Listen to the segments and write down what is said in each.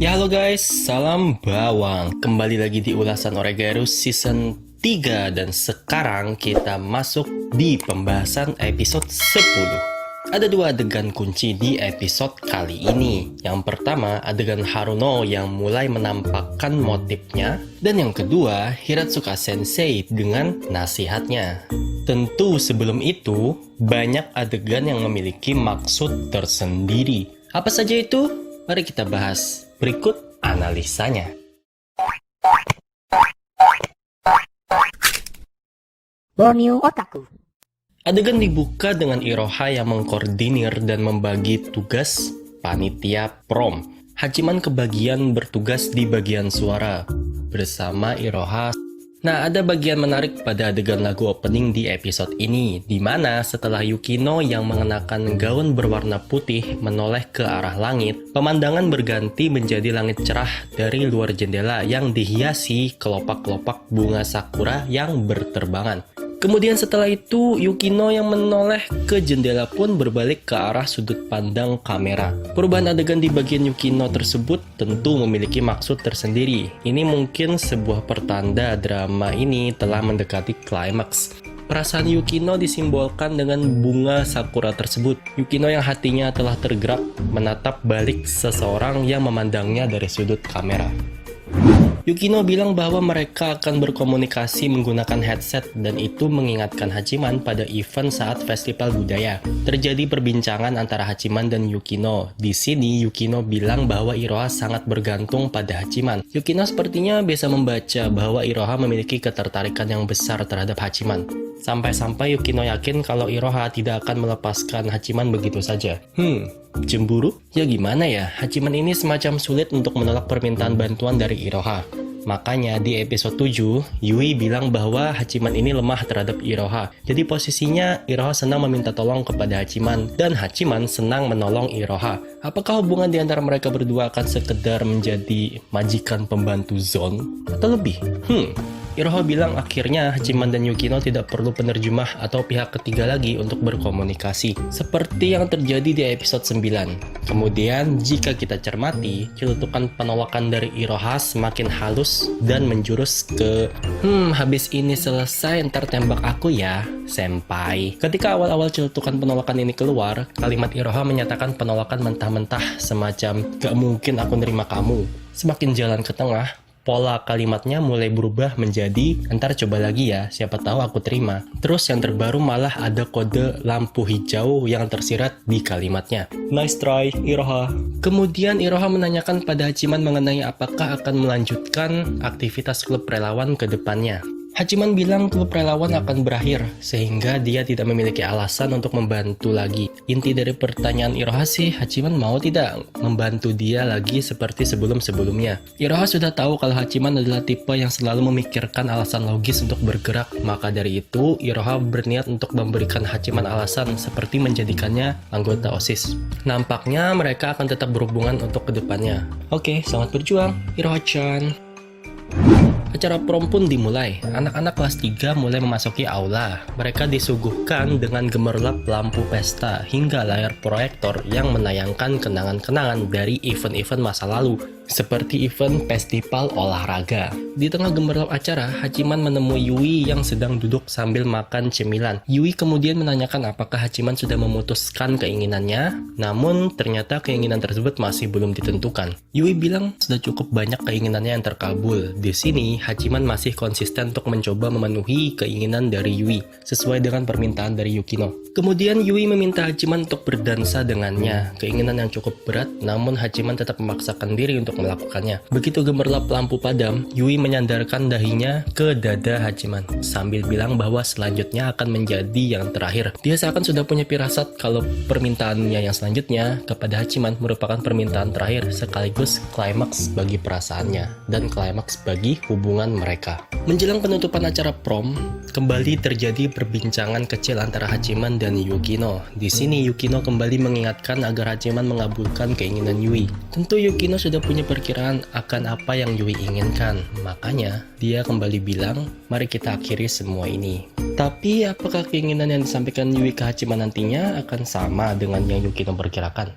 Ya halo guys, salam bawang. Kembali lagi di ulasan Oregairus season 3 dan sekarang kita masuk di pembahasan episode 10. Ada dua adegan kunci di episode kali ini. Yang pertama, adegan Haruno yang mulai menampakkan motifnya, dan yang kedua, Hiratsuka Sensei dengan nasihatnya. Tentu sebelum itu, banyak adegan yang memiliki maksud tersendiri. Apa saja itu? Mari kita bahas. Berikut analisanya. Bonyu Otaku. Adegan dibuka dengan Iroha yang mengkoordinir dan membagi tugas panitia prom. Hachiman kebagian bertugas di bagian suara bersama Iroha. Nah, ada bagian menarik pada adegan lagu opening di episode ini, di mana setelah Yukino yang mengenakan gaun berwarna putih menoleh ke arah langit, pemandangan berganti menjadi langit cerah dari luar jendela yang dihiasi kelopak-kelopak bunga sakura yang berterbangan. Kemudian setelah itu, Yukino yang menoleh ke jendela pun berbalik ke arah sudut pandang kamera. Perubahan adegan di bagian Yukino tersebut tentu memiliki maksud tersendiri. Ini mungkin sebuah pertanda drama ini telah mendekati klimaks. Perasaan Yukino disimbolkan dengan bunga sakura tersebut. Yukino yang hatinya telah tergerak menatap balik seseorang yang memandangnya dari sudut kamera. Yukino bilang bahwa mereka akan berkomunikasi menggunakan headset dan itu mengingatkan Hachiman pada event saat festival budaya. Terjadi perbincangan antara Hachiman dan Yukino. Di sini Yukino bilang bahwa Iroha sangat bergantung pada Hachiman. Yukino sepertinya bisa membaca bahwa Iroha memiliki ketertarikan yang besar terhadap Hachiman. Sampai-sampai Yukino yakin kalau Iroha tidak akan melepaskan Hachiman begitu saja. Cemburu? Ya gimana ya, Hachiman ini semacam sulit untuk menolak permintaan bantuan dari Iroha. Makanya di episode 7, Yui bilang bahwa Hachiman ini lemah terhadap Iroha. Jadi posisinya Iroha senang meminta tolong kepada Hachiman, dan Hachiman senang menolong Iroha. Apakah hubungan di antara mereka berdua akan sekedar menjadi majikan pembantu Zon? Atau lebih? Iroha bilang akhirnya Hachiman dan Yukino tidak perlu penerjemah atau pihak ketiga lagi untuk berkomunikasi, seperti yang terjadi di episode 9. Kemudian, jika kita cermati, celutukan penolakan dari Iroha semakin halus dan menjurus ke habis ini selesai ntar tembak aku ya, senpai. Ketika awal-awal celutukan penolakan ini keluar, kalimat Iroha menyatakan penolakan mentah-mentah semacam gak mungkin aku nerima kamu. Semakin jalan ke tengah, pola kalimatnya mulai berubah menjadi entar coba lagi ya, siapa tahu aku terima. Terus yang terbaru malah ada kode lampu hijau yang tersirat di kalimatnya. Nice try, Iroha. Kemudian Iroha menanyakan pada Hachiman mengenai apakah akan melanjutkan aktivitas klub relawan ke depannya. Hachiman bilang klub relawan akan berakhir, sehingga dia tidak memiliki alasan untuk membantu lagi. Inti dari pertanyaan Iroha sih, Hachiman mau tidak membantu dia lagi seperti sebelum-sebelumnya. Iroha sudah tahu kalau Hachiman adalah tipe yang selalu memikirkan alasan logis untuk bergerak, maka dari itu Iroha berniat untuk memberikan Hachiman alasan seperti menjadikannya anggota OSIS. Nampaknya mereka akan tetap berhubungan untuk kedepannya. Oke, selamat berjuang, Iroha-chan. Acara prom pun dimulai. Anak-anak kelas 3 mulai memasuki aula. Mereka disuguhkan dengan gemerlap lampu pesta hingga layar proyektor yang menayangkan kenangan-kenangan dari event-event masa lalu, seperti event festival olahraga. Di tengah gemerlap acara, Hachiman menemui Yui yang sedang duduk sambil makan cemilan. Yui kemudian menanyakan apakah Hachiman sudah memutuskan keinginannya, namun ternyata keinginan tersebut masih belum ditentukan. Yui bilang sudah cukup banyak keinginannya yang terkabul. Di sini, Hachiman masih konsisten untuk mencoba memenuhi keinginan dari Yui, sesuai dengan permintaan dari Yukino. Kemudian Yui meminta Hachiman untuk berdansa dengannya, keinginan yang cukup berat, namun Hachiman tetap memaksakan diri untuk melakukannya. Begitu gemerlap lampu padam, Yui menyandarkan dahinya ke dada Hachiman, sambil bilang bahwa selanjutnya akan menjadi yang terakhir. Dia seakan sudah punya firasat kalau permintaannya yang selanjutnya kepada Hachiman merupakan permintaan terakhir, sekaligus klimaks bagi perasaannya, dan klimaks bagi hubungan mereka. Menjelang penutupan acara prom, kembali terjadi perbincangan kecil antara Hachiman dan Yukino. Di sini Yukino kembali mengingatkan agar Hachiman mengabulkan keinginan Yui. Tentu Yukino sudah punya perkiraan akan apa yang Yui inginkan. Makanya dia kembali bilang, mari kita akhiri semua ini. Tapi apakah keinginan yang disampaikan Yui ke Hachiman nantinya akan sama dengan yang Yukino perkirakan?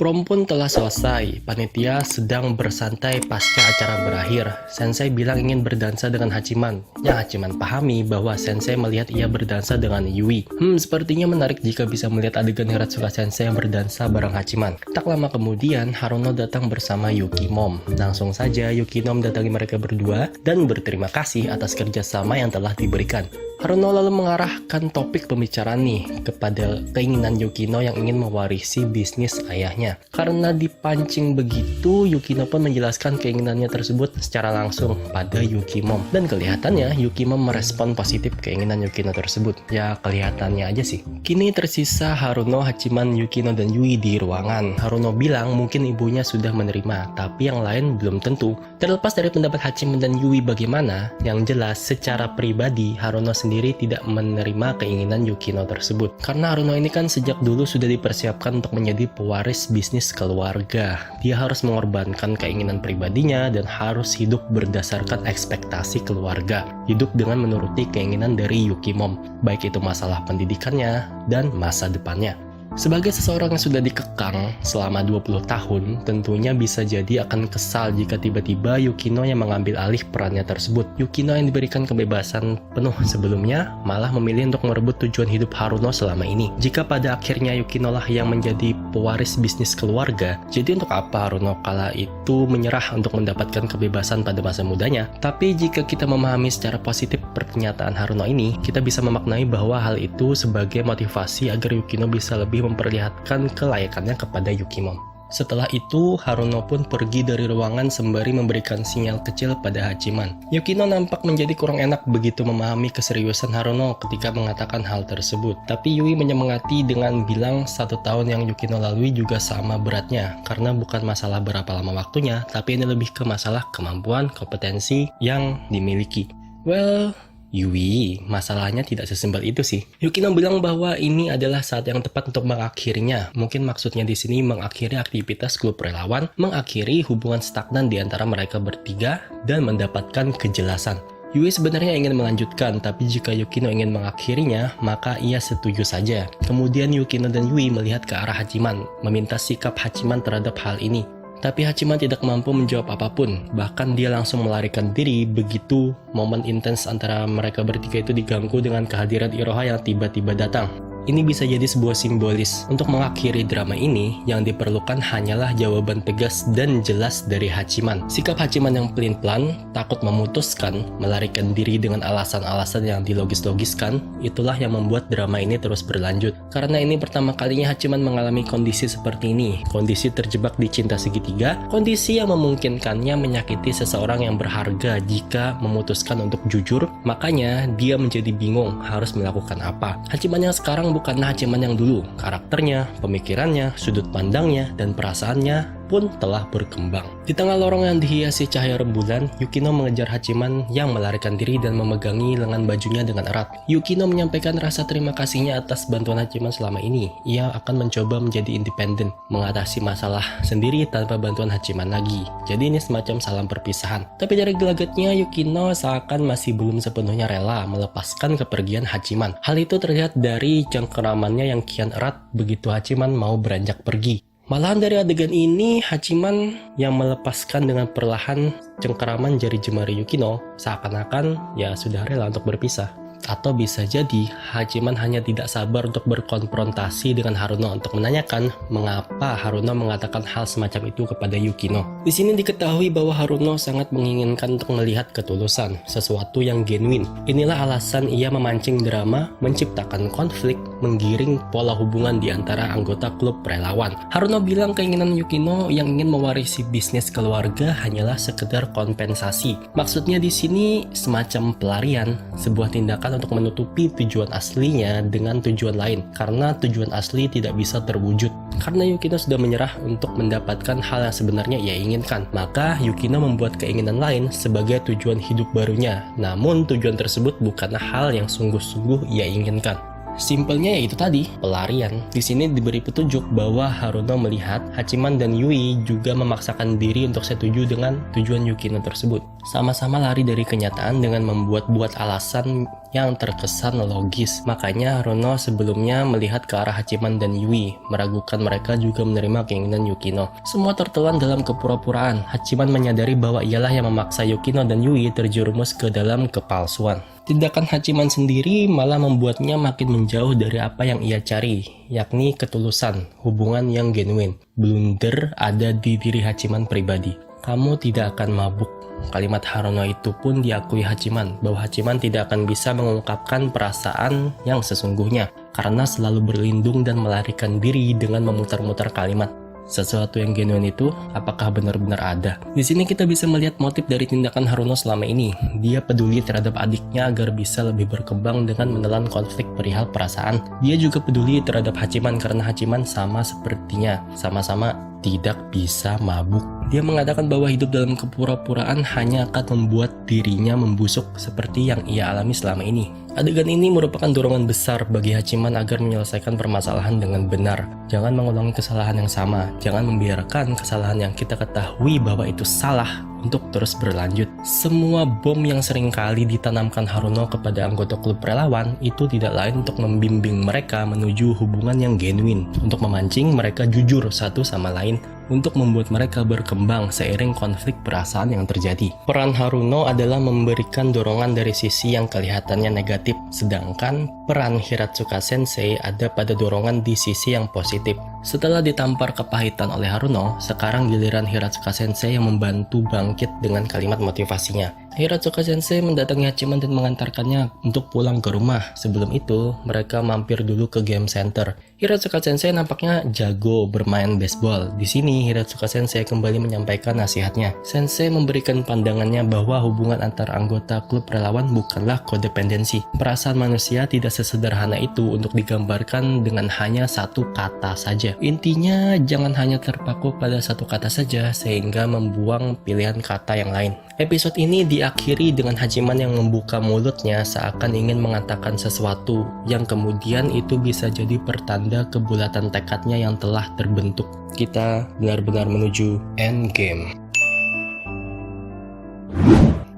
Prom pun telah selesai, panitia sedang bersantai pasca acara berakhir. Sensei bilang ingin berdansa dengan Hachiman. Yang Hachiman pahami bahwa Sensei melihat ia berdansa dengan Yui. Sepertinya menarik jika bisa melihat adegan Hiratsuka Sensei yang berdansa bareng Hachiman. Tak lama kemudian, Haruno datang bersama Yukimom. Langsung saja Yukino mendatangi mereka berdua dan berterima kasih atas kerjasama yang telah diberikan. Haruno lalu mengarahkan topik pembicaraan nih kepada keinginan Yukino yang ingin mewarisi bisnis ayahnya. Karena dipancing begitu, Yukino pun menjelaskan keinginannya tersebut secara langsung pada Yukimom. Dan kelihatannya Yukimom merespon positif keinginan Yukino tersebut. Ya kelihatannya aja sih. Kini tersisa Haruno, Hachiman, Yukino, dan Yui di ruangan. Haruno bilang mungkin ibunya sudah menerima, tapi yang lain belum tentu. Terlepas dari pendapat Hachiman dan Yui bagaimana, yang jelas secara pribadi Haruno sendiri tidak menerima keinginan Yukino tersebut. Karena Haruno ini kan sejak dulu sudah dipersiapkan untuk menjadi pewaris bisnis keluarga. Dia harus mengorbankan keinginan pribadinya dan harus hidup berdasarkan ekspektasi keluarga. Hidup dengan menuruti keinginan dari Yukimom, baik itu masalah pendidikannya dan masa depannya. Sebagai seseorang yang sudah dikekang selama 20 tahun, tentunya bisa jadi akan kesal jika tiba-tiba Yukino yang mengambil alih perannya tersebut. Yukino yang diberikan kebebasan penuh sebelumnya, malah memilih untuk merebut tujuan hidup Haruno selama ini. Jika pada akhirnya Yukino lah yang menjadi pewaris bisnis keluarga, jadi untuk apa Haruno kala itu menyerah untuk mendapatkan kebebasan pada masa mudanya? Tapi jika kita memahami secara positif pernyataan Haruno ini, kita bisa memaknai bahwa hal itu sebagai motivasi agar Yukino bisa lebih memperlihatkan kelayakannya kepada Yukimom. Setelah itu, Haruno pun pergi dari ruangan sembari memberikan sinyal kecil pada Hachiman. Yukino nampak menjadi kurang enak begitu memahami keseriusan Haruno ketika mengatakan hal tersebut. Tapi Yui menyemangati dengan bilang 1 tahun yang Yukino lalui juga sama beratnya, karena bukan masalah berapa lama waktunya, tapi ini lebih ke masalah kemampuan, kompetensi yang dimiliki. Well, Yui, masalahnya tidak sesimpel itu sih. Yukino bilang bahwa ini adalah saat yang tepat untuk mengakhirinya. Mungkin maksudnya di sini mengakhiri aktivitas klub relawan, mengakhiri hubungan stagnan di antara mereka bertiga, dan mendapatkan kejelasan. Yui sebenarnya ingin melanjutkan, tapi jika Yukino ingin mengakhirinya, maka ia setuju saja. Kemudian Yukino dan Yui melihat ke arah Hachiman, meminta sikap Hachiman terhadap hal ini. Tapi Hachiman tidak mampu menjawab apapun, bahkan dia langsung melarikan diri begitu momen intens antara mereka bertiga itu diganggu dengan kehadiran Iroha yang tiba-tiba datang. Ini bisa jadi sebuah simbolis. Untuk mengakhiri drama ini, yang diperlukan hanyalah jawaban tegas dan jelas dari Hachiman. Sikap Hachiman yang pelin-pelan, takut memutuskan, melarikan diri dengan alasan-alasan yang dilogis-logiskan, itulah yang membuat drama ini terus berlanjut. Karena ini pertama kalinya Hachiman mengalami kondisi seperti ini. Kondisi terjebak di cinta segitiga, kondisi yang memungkinkannya menyakiti seseorang yang berharga jika memutuskan untuk jujur. Makanya dia menjadi bingung harus melakukan apa. Hachiman yang sekarang bukanlah Hachiman yang dulu. Karakternya, pemikirannya, sudut pandangnya, dan perasaannya pun telah berkembang. Di tengah lorong yang dihiasi cahaya rembulan, Yukino mengejar Hachiman yang melarikan diri dan memegangi lengan bajunya dengan erat. Yukino menyampaikan rasa terima kasihnya atas bantuan Hachiman selama ini. Ia akan mencoba menjadi independen, mengatasi masalah sendiri tanpa bantuan Hachiman lagi. Jadi ini semacam salam perpisahan. Tapi dari gelagatnya, Yukino seakan masih belum sepenuhnya rela melepaskan kepergian Hachiman. Hal itu terlihat dari cengkeramannya yang kian erat begitu Hachiman mau beranjak pergi. Malahan dari adegan ini, Hachiman yang melepaskan dengan perlahan cengkeraman jari jemari Yukino seakan-akan ya sudah rela untuk berpisah. Atau bisa jadi Hachiman hanya tidak sabar untuk berkonfrontasi dengan Haruno untuk menanyakan mengapa Haruno mengatakan hal semacam itu kepada Yukino. Di sini diketahui bahwa Haruno sangat menginginkan untuk melihat ketulusan, sesuatu yang genuine. Inilah alasan ia memancing drama, menciptakan konflik, menggiring pola hubungan di antara anggota klub relawan. Haruno bilang keinginan Yukino yang ingin mewarisi bisnis keluarga hanyalah sekedar kompensasi. Maksudnya di sini semacam pelarian, sebuah tindakan untuk menutupi tujuan aslinya dengan tujuan lain, karena tujuan asli tidak bisa terwujud. Karena Yukino sudah menyerah untuk mendapatkan hal yang sebenarnya ia inginkan, maka Yukino membuat keinginan lain sebagai tujuan hidup barunya. Namun tujuan tersebut bukanlah hal yang sungguh-sungguh ia inginkan. Simpelnya yaitu tadi, pelarian. Di sini diberi petunjuk bahwa Haruno melihat Hachiman dan Yui juga memaksakan diri untuk setuju dengan tujuan Yukino tersebut. Sama-sama lari dari kenyataan dengan membuat-buat alasan yang terkesan logis. Makanya Haruno sebelumnya melihat ke arah Hachiman dan Yui, meragukan mereka juga menerima keinginan Yukino. Semua tertelan dalam kepura-puraan. Hachiman menyadari bahwa ialah yang memaksa Yukino dan Yui terjerumus ke dalam kepalsuan. Tindakan Hachiman sendiri malah membuatnya makin menjauh dari apa yang ia cari, yakni ketulusan, hubungan yang genuine. Blunder ada di diri Hachiman pribadi. Kamu tidak akan mabuk. Kalimat Haruno itu pun diakui Hachiman, bahwa Hachiman tidak akan bisa mengungkapkan perasaan yang sesungguhnya karena selalu berlindung dan melarikan diri dengan memutar-mutar kalimat. Sesuatu yang genuine itu apakah benar-benar ada? Di sini kita bisa melihat motif dari tindakan Haruno selama ini. Dia peduli terhadap adiknya agar bisa lebih berkembang dengan menelan konflik perihal perasaan. Dia juga peduli terhadap Hachiman karena Hachiman sama sepertinya, sama-sama tidak bisa mabuk. Dia mengatakan bahwa hidup dalam kepura-puraan hanya akan membuat dirinya membusuk seperti yang ia alami selama ini. Adegan ini merupakan dorongan besar bagi Hachiman agar menyelesaikan permasalahan dengan benar. Jangan mengulangi kesalahan yang sama. Jangan membiarkan kesalahan yang kita ketahui bahwa itu salah untuk terus berlanjut. Semua bom yang seringkali ditanamkan Haruno kepada anggota klub relawan itu tidak lain untuk membimbing mereka menuju hubungan yang genuine, untuk memancing mereka jujur satu sama lain, untuk membuat mereka berkembang seiring konflik perasaan yang terjadi. Peran Haruno adalah memberikan dorongan dari sisi yang kelihatannya negatif, sedangkan peran Hiratsuka Sensei ada pada dorongan di sisi yang positif. Setelah ditampar kepahitan oleh Haruno, sekarang giliran Hiratsuka Sensei yang membantu bangkit dengan kalimat motivasinya. Hiratsuka Sensei mendatangi Hachiman dan mengantarkannya untuk pulang ke rumah. Sebelum itu, mereka mampir dulu ke game center. Hiratsuka Sensei nampaknya jago bermain baseball. Di sini, Hiratsuka Sensei kembali menyampaikan nasihatnya. Sensei memberikan pandangannya bahwa hubungan antar anggota klub relawan bukanlah kodependensi. Perasaan manusia tidak sesederhana itu untuk digambarkan dengan hanya satu kata saja. Intinya, jangan hanya terpaku pada satu kata saja sehingga membuang pilihan kata yang lain. Episode ini diakhiri dengan Hachiman yang membuka mulutnya seakan ingin mengatakan sesuatu yang kemudian itu bisa jadi pertanda kebulatan tekadnya yang telah terbentuk. Kita benar-benar menuju endgame.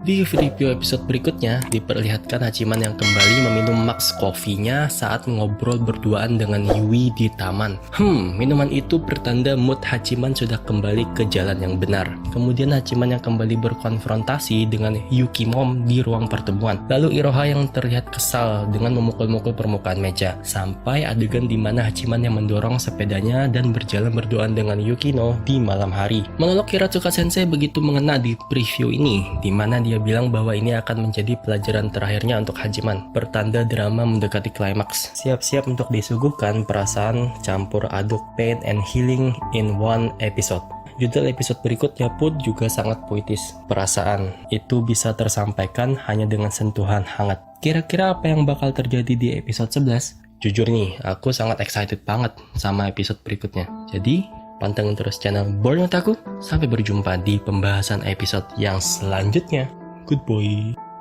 Di review episode berikutnya, diperlihatkan Hachiman yang kembali meminum Max Coffee-nya saat ngobrol berduaan dengan Yui di taman. Minuman itu pertanda mood Hachiman sudah kembali ke jalan yang benar. Kemudian Hachiman yang kembali berkonfrontasi dengan Yukimom di ruang pertemuan. Lalu Iroha yang terlihat kesal dengan memukul-mukul permukaan meja. Sampai adegan di mana Hachiman yang mendorong sepedanya dan berjalan berduaan dengan Yukino di malam hari. Monolog Hiratsuka Sensei begitu mengena di preview ini, di mana dia bilang bahwa ini akan menjadi pelajaran terakhirnya untuk Hachiman, pertanda drama mendekati klimaks. Siap-siap untuk disuguhkan perasaan campur aduk pain and healing in one episode. Judul episode berikutnya pun juga sangat puitis. Perasaan itu bisa tersampaikan hanya dengan sentuhan hangat. Kira-kira apa yang bakal terjadi di episode 11? Jujur nih, aku sangat excited banget sama episode berikutnya. Jadi, pantengin terus channel Born Otaku. Sampai berjumpa di pembahasan episode yang selanjutnya. Goodbye.